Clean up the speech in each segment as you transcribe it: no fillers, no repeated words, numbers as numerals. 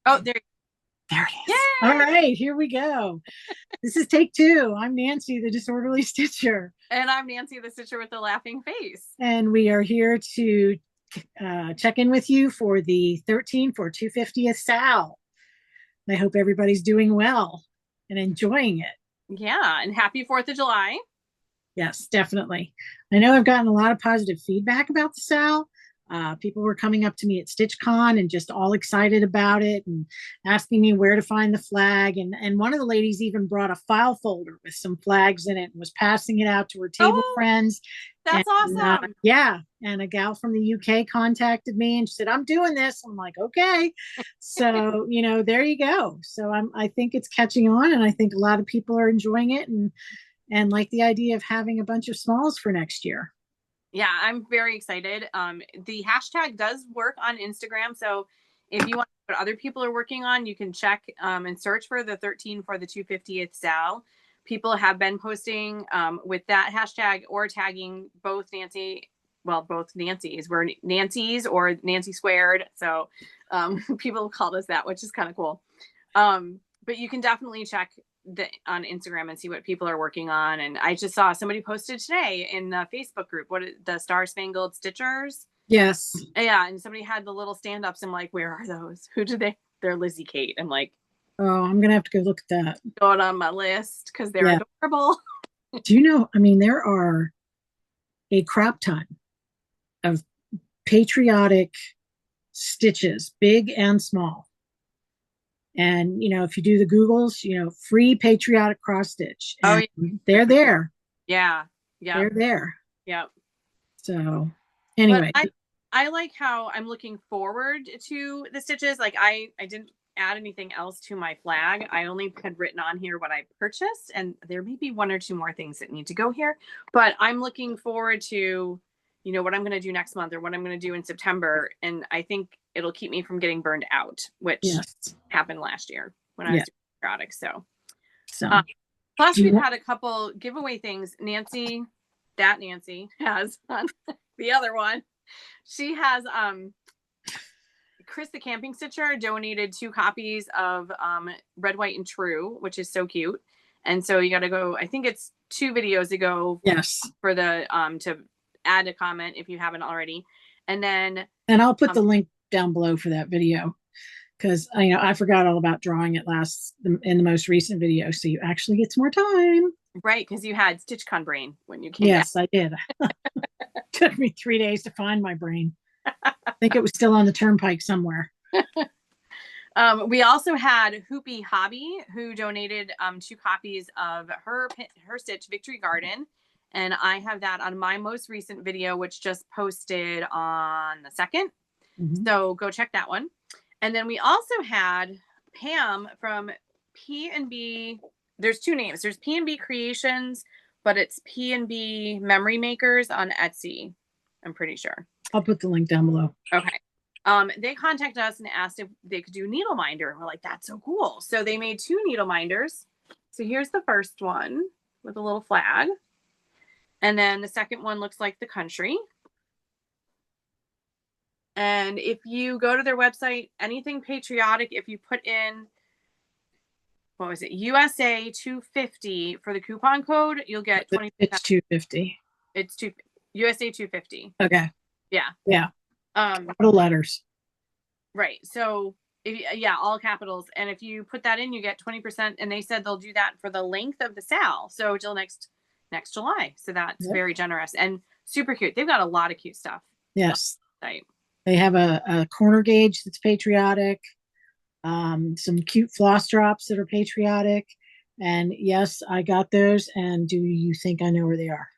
Oh, there it is. All Yay! right, here we go. This is take two. I'm Nancy, the disorderly stitcher, And I'm Nancy, the stitcher with the laughing face. and we are here to check in with you for the 13 for 250th Sal. I hope everybody's doing well and enjoying it. Yeah, and happy 4th of July. Yes, definitely. I know I've gotten a lot of positive feedback about the Sal. People were coming up to me at StitchCon and just all excited about it and asking me where to find the flag. And one of the ladies even brought a file folder with some flags in it and was passing it out to her table Oh, friends. And that's awesome. yeah, and a gal from the UK contacted me and she said, "I'm doing this." I'm like, "Okay." So, there you go. So I think it's catching on, and I think a lot of people are enjoying it and like the idea of having a bunch of smalls for next year. Yeah, I'm very excited. The hashtag does work on Instagram. So if you want to know what other people are working on, you can check and search for the 13 for the 250th Sal. People have been posting with that hashtag or tagging both Nancy, well, both Nancy's. We're Nancy's or Nancy squared. So people called us that, which is kind of cool. But you can definitely check on Instagram and see what people are working on. And I just saw somebody posted today in the Facebook group, the Star Spangled Stitchers. Yes. Yeah, and somebody had the little stand-ups. I'm like, where are those? Who did they? They're Lizzie Kate. I'm like, Oh, I'm gonna have to go look at that. going on my list because they're Yeah. adorable. Do you know? I mean, there are a crap ton of patriotic stitches, big and small. And if you do the Googles, free patriotic cross stitch, Oh, and yeah. they're there. Yeah. Yeah. They're there. Yeah. So But anyway, I like how I'm looking forward to the stitches. Like I didn't add anything else to my flag. I only had written on here what I purchased, and there may be one or two more things that need to go here. But I'm looking forward to, what I'm going to do next month or what I'm going to do in September. And I think it'll keep me from getting burned out, which yes, happened last year when I was yeah. doing Patriotic. So, So plus do you we've want? had a couple giveaway things. Nancy has on the other one. She has Chris the camping stitcher donated 2 copies of Red, White, and True, which is so cute. And so you got to go, I think it's 2 videos ago Yes, for the to add a comment if you haven't already. And then and I'll put the link down below for that video because I forgot all about drawing it in the most recent video, so you actually get some more time. right, because you had StitchCon brain when you came Yes, I did. Took me 3 days to find my brain. I think it was still on the turnpike somewhere. We also had Hoopy Hobby, who donated 2 copies of her stitch Victory Garden. And I have that on my most recent video, which just posted on the 2nd. Mm-hmm. So go check that one. And then we also had Pam from P&B. There's 2 names. There's P&B Creations, but it's P&B Memory Makers on Etsy. I'm pretty sure. I'll put the link down below. Okay. They contacted us and asked if they could do needle minder. And we're like, that's so cool. So they made 2 needle minders. So here's the first one with a little flag. And then the second one looks like the country. And if you go to their website, anything patriotic, if you put in, what was it, USA 250 for the coupon code, you'll get 20%. It's 250. It's USA 250. Okay. Yeah. Yeah. The letters. Right. So all capitals. And if you put that in, you get 20%. And they said they'll do that for the length of the Sal. So till next July. So that's very generous and super cute. They've got a lot of cute stuff. Yes. Right. They have a corner gauge that's patriotic, some cute floss drops that are patriotic. And yes, I got those. And do you think I know where they are?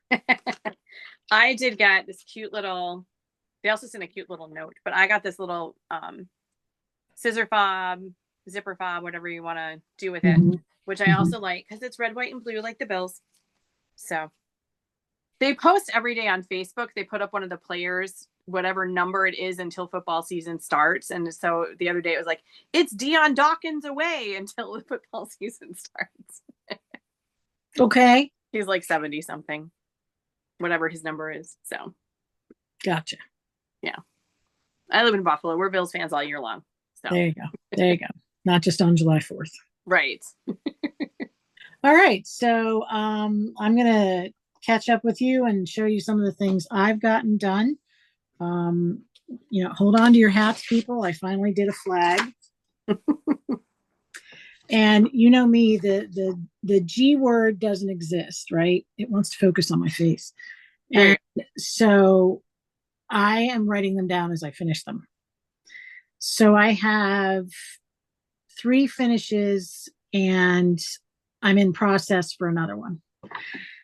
I did get this cute little, they also sent a cute little note, but I got this little scissor fob, zipper fob, whatever you want to do with it, which I also like because it's red, white, and blue like the Bills. So they post every day on Facebook. They put up one of the players, whatever number it is until football season starts. And so the other day it was like, it's Dion Dawkins away until the football season starts. Okay. He's like 70 something, whatever his number is. So gotcha. Yeah. I live in Buffalo. We're Bills fans all year long. So there you go. There you go. Not just on July 4th. Right. All right. So I'm going to catch up with you and show you some of the things I've gotten done. Hold on to your hats, people. I finally did a flag. And you know me, the G word doesn't exist, right? It wants to focus on my face. And so I am writing them down as I finish them. So I have 3 finishes and I'm in process for another one.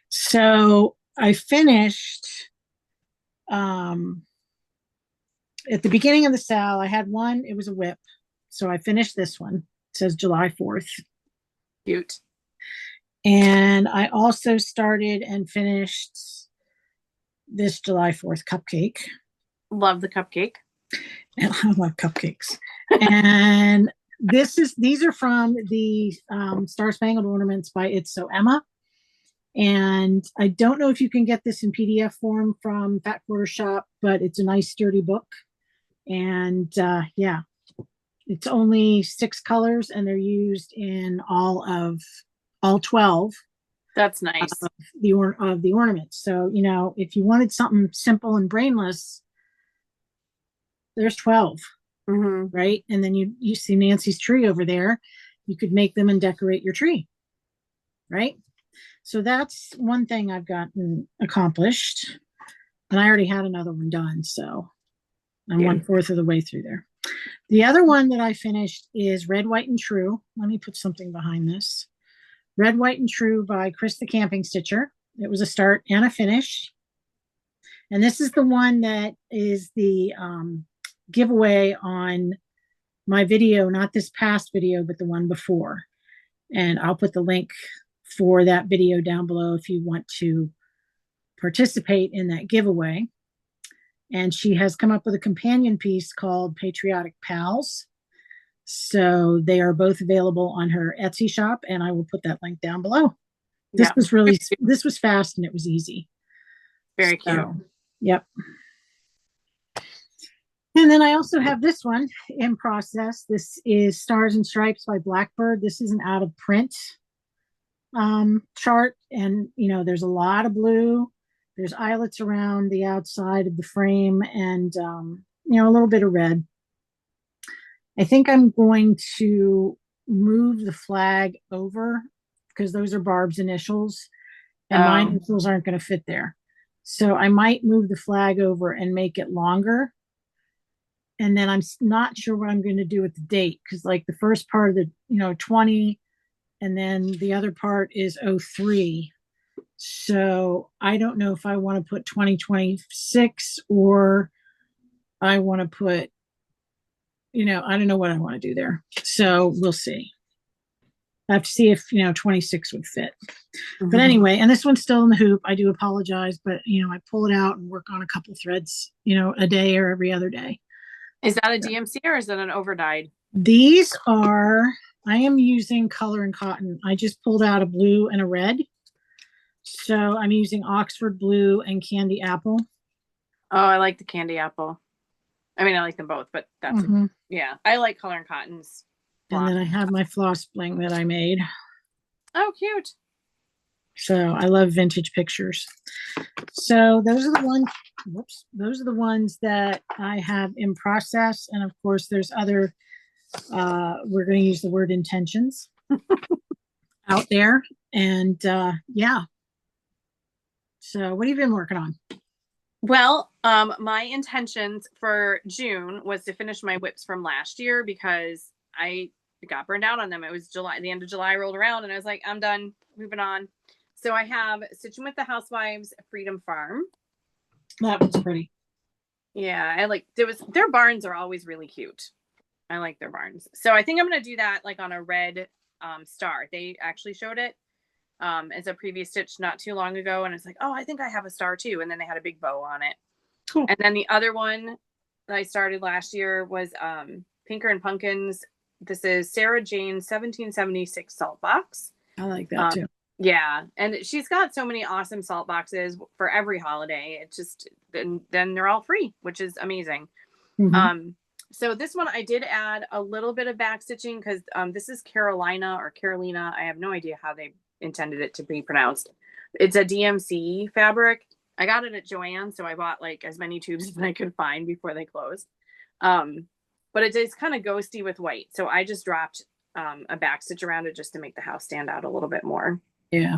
So I finished at the beginning of the sale. I had one, it was a whip. So I finished this one. It says July 4th. Cute. And I also started and finished this July 4th cupcake. Love the cupcake. And I love cupcakes. And these are from the Star Spangled Ornaments by It's So Emma. And I don't know if you can get this in PDF form from Fat Quarter Shop, but it's a nice sturdy book. And yeah, it's only 6 colors and they're used in all 12. That's nice. Of the ornaments. So, if you wanted something simple and brainless, there's 12. Right? And then you see Nancy's tree over there. You could make them and decorate your tree. Right? So that's one thing I've gotten accomplished. And I already had another one done. So I'm 1/4 of the way through there. The other one that I finished is Red, White, and True. Let me put something behind this. Red, White, and True by Chris the Camping Stitcher. It was a start and a finish. And this is the one that is the giveaway on my video, not this past video, but the one before. And I'll put the link for that video down below if you want to participate in that giveaway. And she has come up with a companion piece called Patriotic Pals. So they are both available on her Etsy shop, and I will put that link down below. This was fast and it was easy. Very cute. Yep. And then I also have this one in process. This is Stars and Stripes by Blackbird. This is an out of print chart, and there's a lot of blue. There's eyelets around the outside of the frame, and a little bit of red. I think I'm going to move the flag over because those are Barb's initials, and my initials aren't going to fit there. So I might move the flag over and make it longer. And then I'm not sure what I'm going to do with the date, because like the first part of the 20, and then the other part is 03. So I don't know if I want to put 2026 or I want to put, I don't know what I want to do there. So we'll see. I have to see if 26 would fit. But anyway, and this one's still in the hoop. I do apologize, but I pull it out and work on a couple threads, a day or every other day. Is that a DMC or is that an overdyed? These are, I am using Color and Cotton. I just pulled out a blue and a red. So I'm using Oxford Blue and Candy Apple. Oh, I like the Candy Apple. I mean, I like them both, but that's yeah. I like Color and Cotton's. And then I have my floss bling that I made. Oh, cute. So I love vintage pictures. So those are the ones. Whoops, those are the ones that I have in process, and of course, there's other. We're going to use the word intentions out there, and yeah. So, what have you been working on? Well, my intentions for June was to finish my whips from last year because I got burned out on them. It was July, the end of July rolled around, and I was like, I'm done, moving on. So I have Stitching with the Housewives Freedom Farm. That was pretty. Yeah, I like their barns are always really cute. I like their barns. So I think I'm gonna do that like on a red star. They actually showed it as a previous stitch not too long ago, and it's like, oh, I think I have a star too. And then they had a big bow on it. Cool. And then the other one that I started last year was Pinker and Pumpkins. This is Sarah Jane's 1776 salt box. I like that too. Yeah, and she's got so many awesome salt boxes for every holiday. It's just then they're all free, which is amazing. So this one I did add a little bit of back stitching because this is Carolina or Carolina. I have no idea how they intended it to be pronounced. It's a DMC fabric. I got it at Joann, so I bought like as many tubes as I could find before they closed. But it is kind of ghosty with white, so I just dropped a back stitch around it just to make the house stand out a little bit more. Yeah,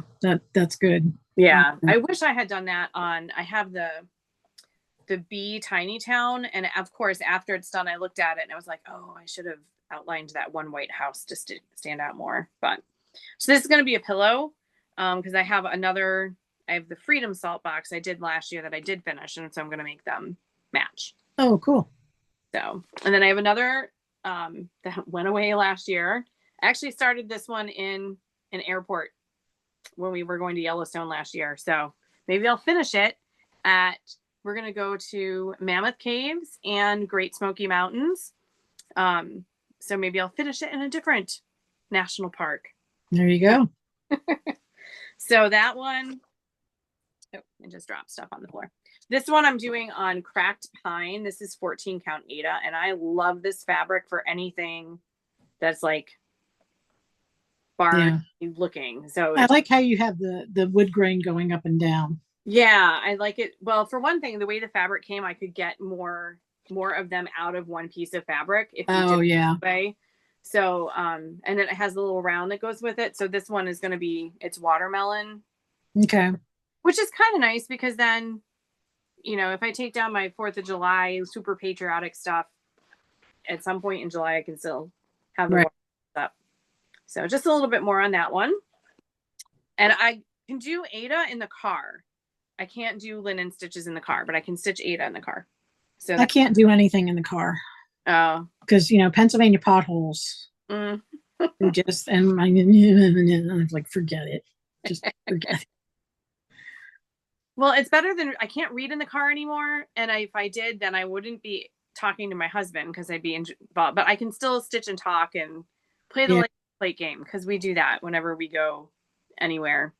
that's good. Yeah, I wish I had done that on. I have the B Tiny Town, and of course, after it's done, I looked at it and I was like, oh, I should have outlined that one white house just to stand out more. But so this is going to be a pillow because I have the Freedom Salt box I did last year that I did finish, and so I'm going to make them match. Oh, cool. So, and then I have another that went away last year. I actually started this one in an airport when we were going to Yellowstone last year. So maybe I'll finish it we're going to go to Mammoth Caves and Great Smoky Mountains. So maybe I'll finish it in a different national park. There you go. So that one, I just dropped stuff on the floor. This one I'm doing on cracked pine. This is 14 count Ada, and I love this fabric for anything that's like barn looking. So I like how you have the wood grain going up and down. Yeah, I like it. Well, for one thing, the way the fabric came, I could get more of them out of one piece of fabric if you did it that way. So, and then it has a little round that goes with it. So this one is going to be, it's watermelon. Okay. Which is kind of nice because then, you know, if I take down my 4th of July super patriotic stuff, at some point in July, I can still have the water up. So just a little bit more on that one. And I can do Ada in the car. I can't do linen stitches in the car, but I can stitch Ada in the car. So I can't do anything in the car. Oh, because Pennsylvania potholes. Just and I'm like, forget it. Just forget it. Well, it's better than I can't read in the car anymore. And if I did, then I wouldn't be talking to my husband because I'd be involved. But I can still stitch and talk and play the plate game because we do that whenever we go anywhere.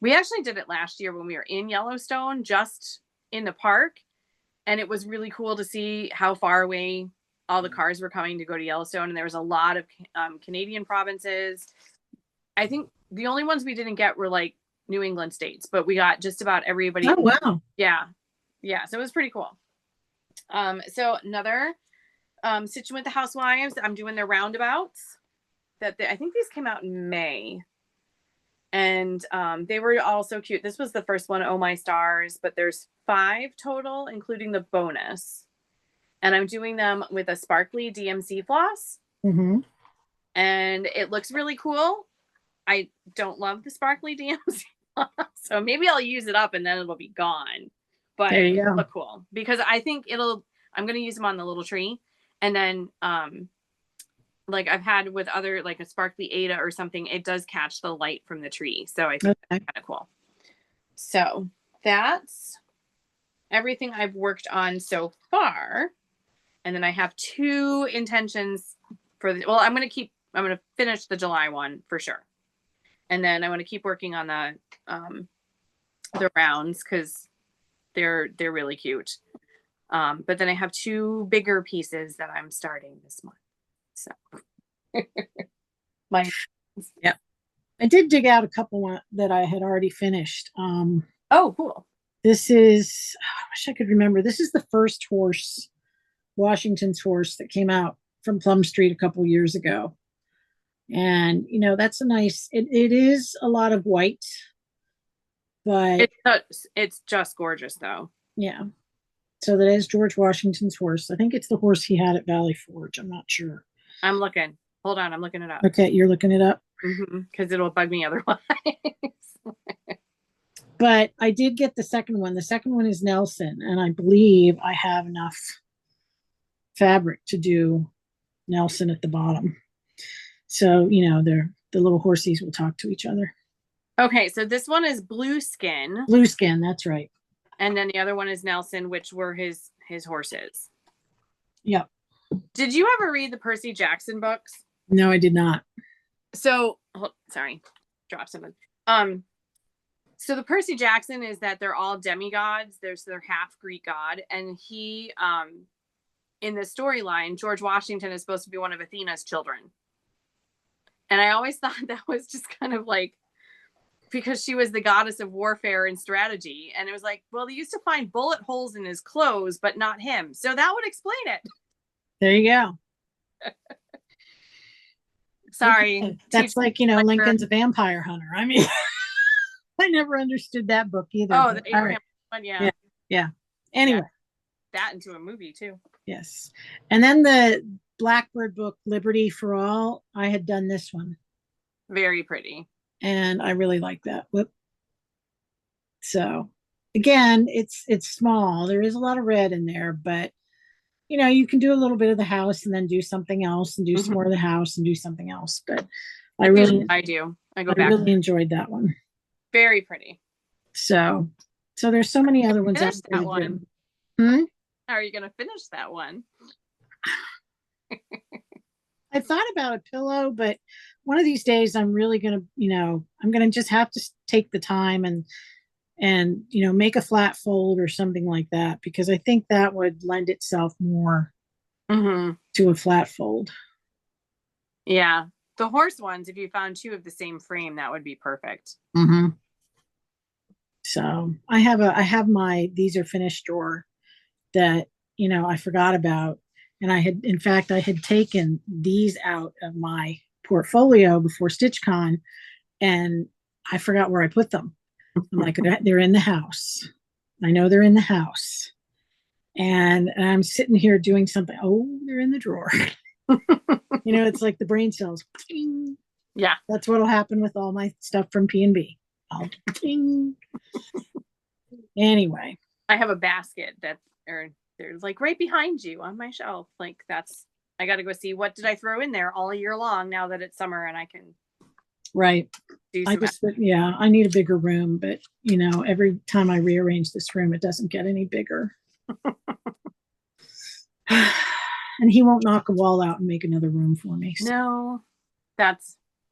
We actually did it last year when we were in Yellowstone, just in the park. And it was really cool to see how far away all the cars were coming to go to Yellowstone. And there was a lot of Canadian provinces. I think the only ones we didn't get were like New England states, but we got just about everybody. Oh, wow. Yeah. Yeah. So it was pretty cool. So another stitching with the housewives, I'm doing their roundabouts I think these came out in May. And they were all so cute. This was the first one, Oh My Stars, but there's 5 total, including the bonus. And I'm doing them with a sparkly DMC floss. Mm-hmm. And it looks really cool. I don't love the sparkly DMC floss, so maybe I'll use it up and then it'll be gone. But it'll look cool because I think I'm going to use them on the little tree. And then like I've had with other, like a sparkly Ada or something, it does catch the light from the tree. So I think that's kind of cool. So that's everything I've worked on so far. And then I have 2 intentions for I'm going to finish the July one for sure. And then I want to keep working on the rounds because they're really cute. But then I have 2 bigger pieces that I'm starting this month. So I did dig out a couple that I had already finished. Oh, cool. This is, I wish I could remember. This is the first horse, Washington's horse, that came out from Plum Street a couple years ago. And that's a nice, it is a lot of white, but it's just gorgeous though. Yeah. So that is George Washington's horse. I think it's the horse he had at Valley Forge. I'm not sure. I'm looking. Hold on. I'm looking it up. Okay. You're looking it up? Because it'll bug me otherwise. But I did get the second one. The second one is Nelson. And I believe I have enough fabric to do Nelson at the bottom. So, the little horsies will talk to each other. Okay. So this one is Blue Skin. Blue Skin. That's right. And then the other one is Nelson, which were his horses. Yep. Did you ever read the Percy Jackson books? No, I did not. So, sorry, drop something. So the Percy Jackson is that they're all demigods. They're half Greek god, and he in the storyline, George Washington is supposed to be one of Athena's children. And I always thought that was just kind of like, because she was the goddess of warfare and strategy. And it was like, well, they used to find bullet holes in his clothes, but not him. So that would explain it. There you go. Sorry. That's like, you know, Lincoln's a vampire hunter. I mean, I never understood that book either. Oh, the Abraham one, yeah. Yeah. Anyway. Yeah, that into a movie too. Yes. And then the Blackbird book, Liberty for All, I had done this one. Very pretty. And I really like that. Whoop. So again, it's small. There is a lot of red in there, but you know, you can do a little bit of the house and then do something else and do some more of the house and do something else. But I really really enjoyed that one. Very pretty. So there's so many other ones out there. That one. How are you gonna finish that one? I thought about a pillow, but one of these days I'm really gonna, you know, I'm gonna just have to take the time and you know, make a flat fold or something like that, because I think that would lend itself more to a flat fold. Yeah, the horse ones, if you found two of the same frame, that would be perfect. So I have my these are finished drawer that, you know, I forgot about, and I had taken these out of my portfolio before StitchCon, and I forgot where I put them. I'm like, they're in the house. I know they're in the house. And I'm sitting here doing something. Oh, they're in the drawer. You know, it's like the brain cells. Ding. Yeah. That's what'll happen with all my stuff from P&B. Anyway. I have a basket they're like right behind you on my shelf. Like I got to go see what did I throw in there all year long now that it's summer and I can. Right. I need a bigger room, but you know, every time I rearrange this room, it doesn't get any bigger. And he won't knock a wall out and make another room for me. So. No,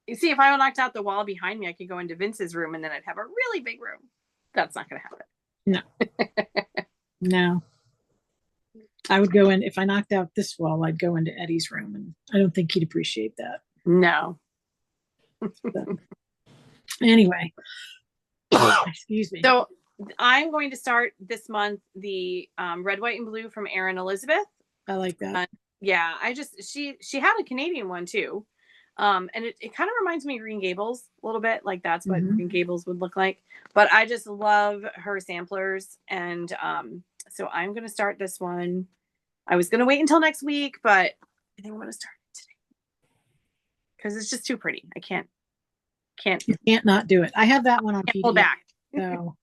you see, if I knocked out the wall behind me, I could go into Vince's room and then I'd have a really big room. That's not going to happen. No. No. I would go in, if I knocked out this wall, I'd go into Eddie's room, and I don't think he'd appreciate that. No. So, anyway, excuse me. So I'm going to start this month the Red, White, and Blue from Erin Elizabeth. I like that. Yeah, she had a Canadian one too. And it kind of reminds me of Green Gables a little bit. Like that's what Green Gables would look like. But I just love her samplers. And so I'm going to start this one. I was going to wait until next week, but I think I'm going to start it today. Because it's just too pretty. I can't. You can't not do it. I have that one on PDF. Pull back. So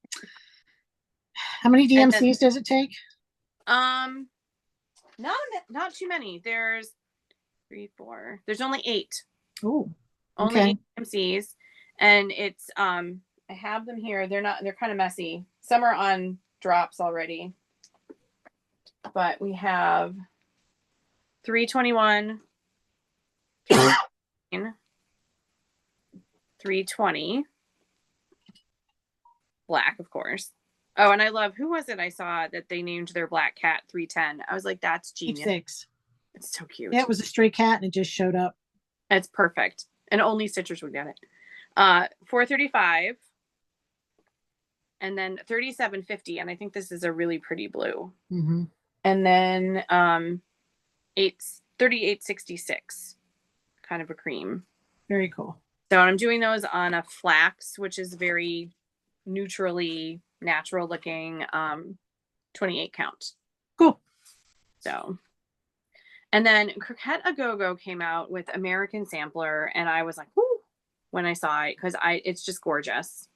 how many DMCs does it take? Not too many. There's 3, 4. There's only 8. Oh, only 8 DMCs, and it's I have them here. They're kind of messy. Some are on drops already, but we have 321, 320, black, of course. Oh, and I love, who was it I saw that they named their black cat 310? I was like, that's genius. 6. It's so cute. Yeah, it was a stray cat and it just showed up. It's perfect. And only Stitchers would get it. 435. And then 3750. And I think this is a really pretty blue. And then 3866. Kind of a cream. Very cool. So I'm doing those on a flax, which is very neutrally natural looking 28 count. Cool. So, and then Croquette A Go-Go came out with American Sampler, and I was like, whoo, when I saw it, because it's just gorgeous.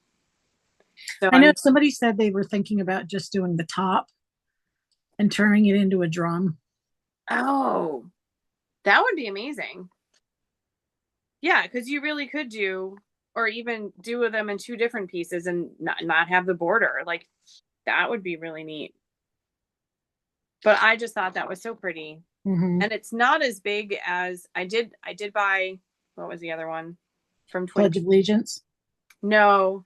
So I know somebody said they were thinking about just doing the top and turning it into a drum. Oh, that would be amazing. Yeah, because you really could do, or even do them in 2 different pieces and not have the border. Like, that would be really neat. But I just thought that was so pretty. And it's not as big as I did buy, what was the other one? From Twin Pledge of Allegiance? No.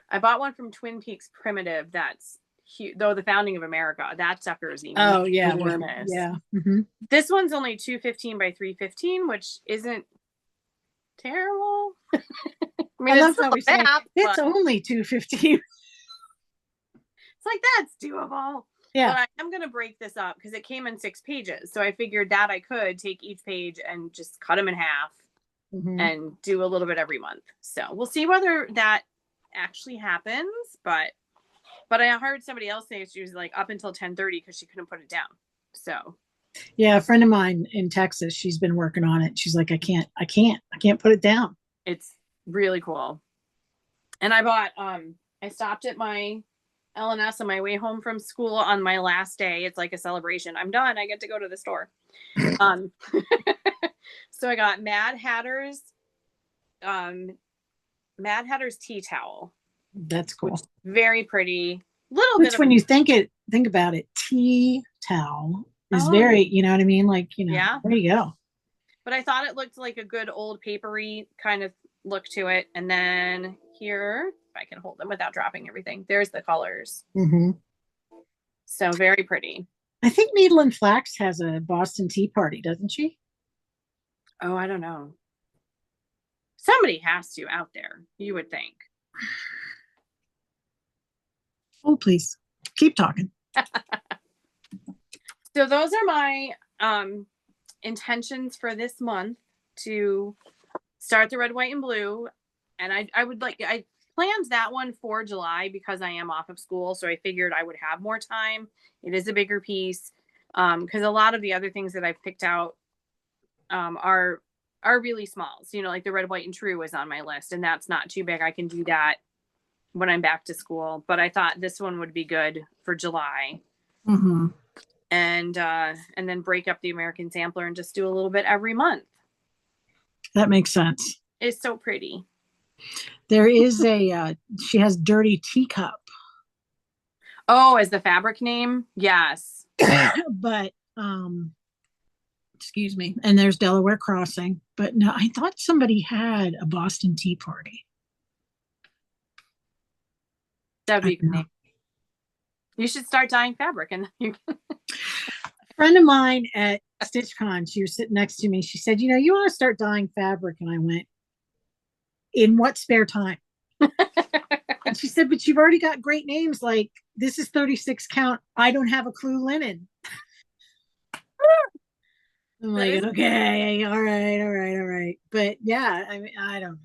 I bought one from Twin Peaks Primitive that's huge, though the founding of America, that sucker is Oh yeah, enormous. yeah. Mm-hmm. This one's only 215 by 315, which isn't terrible. I mean, I love it's how still we say map, it's but only 215. it's like that's doable. Yeah. But I am gonna break this up because it came in 6 pages. So I figured that I could take each page and just cut them in half Mm-hmm. and do a little bit every month. So we'll see whether that actually happens. But I heard somebody else say she was like up until 10:30 because she couldn't put it down. So Yeah, a friend of mine in Texas, she's been working on it. She's like, I can't put it down. it's really cool. And I bought I stopped at my LNS on my way home from school on my last day. It's like a celebration. I'm done. I get to go to the store. Um so I got Mad Hatter's tea towel. That's cool. Very pretty. Little Which bit of when you think about it, tea towel is very, you know what I mean? Like, yeah. there you go. But I thought it looked like a good old papery kind of look to it. And then here, if I can hold them without dropping everything, there's the colors. Mm-hmm. So very pretty. I think Needle and Flax has a Boston Tea Party, doesn't she? Oh, I don't know. Somebody has to out there, you would think. Oh, please keep talking. So those are my intentions for this month, to start the red, white, and blue. And I planned that one for July because I am off of school. So I figured I would have more time. It is a bigger piece. Because a lot of the other things that I've picked out are really small. So, like the red, white, and true is on my list, and that's not too big. I can do that when I'm back to school. But I thought this one would be good for July. Mm-hmm. And then break up the American Sampler and just do a little bit every month. That makes sense. It's so pretty. There is she has Dirty Teacup. Oh, as the fabric name? Yes. But excuse me. And there's Delaware Crossing. But no, I thought somebody had a Boston Tea Party. That'd be a good name. You should start dyeing fabric, and you can. A friend of mine at StitchCon, she was sitting next to me. She said, you want to start dyeing fabric? And I went, in what spare time? And she said, but you've already got great names. Like, this is 36 count. I don't have a clue linen. I'm like, okay, all right. But yeah, I mean, I don't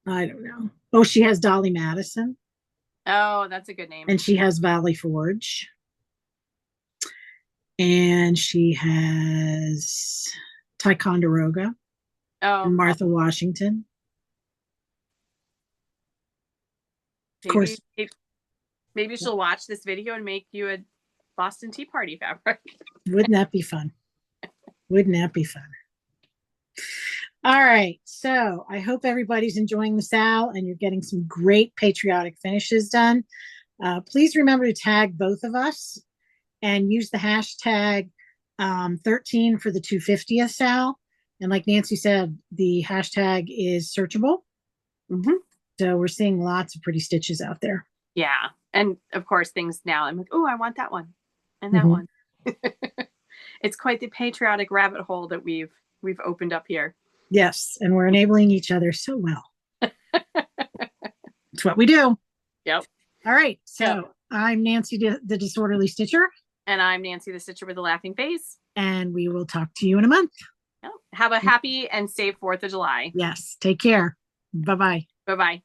know. Oh, she has Dolly Madison. Oh, that's a good name. And she has Valley Forge. And she has Ticonderoga. Oh, And Martha Washington. Of course. Maybe she'll watch this video and make you a Boston Tea Party fabric. Wouldn't that be fun? All right. So I hope everybody's enjoying the SAL and you're getting some great patriotic finishes done. Please remember to tag both of us and use the hashtag 13 for the 250th SAL. And like Nancy said, the hashtag is searchable. Mm-hmm. So we're seeing lots of pretty stitches out there. Yeah. And of course, things now, I'm like, oh, I want that one and that one. It's quite the patriotic rabbit hole that we've opened up here. Yes. And we're enabling each other so well. It's what we do. Yep. All right. So I'm Nancy, the Disorderly Stitcher. And I'm Nancy, the Stitcher with a Laughing Face. And we will talk to you in a month. Yep. Have a happy and safe 4th of July. Yes. Take care. Bye-bye. Bye-bye.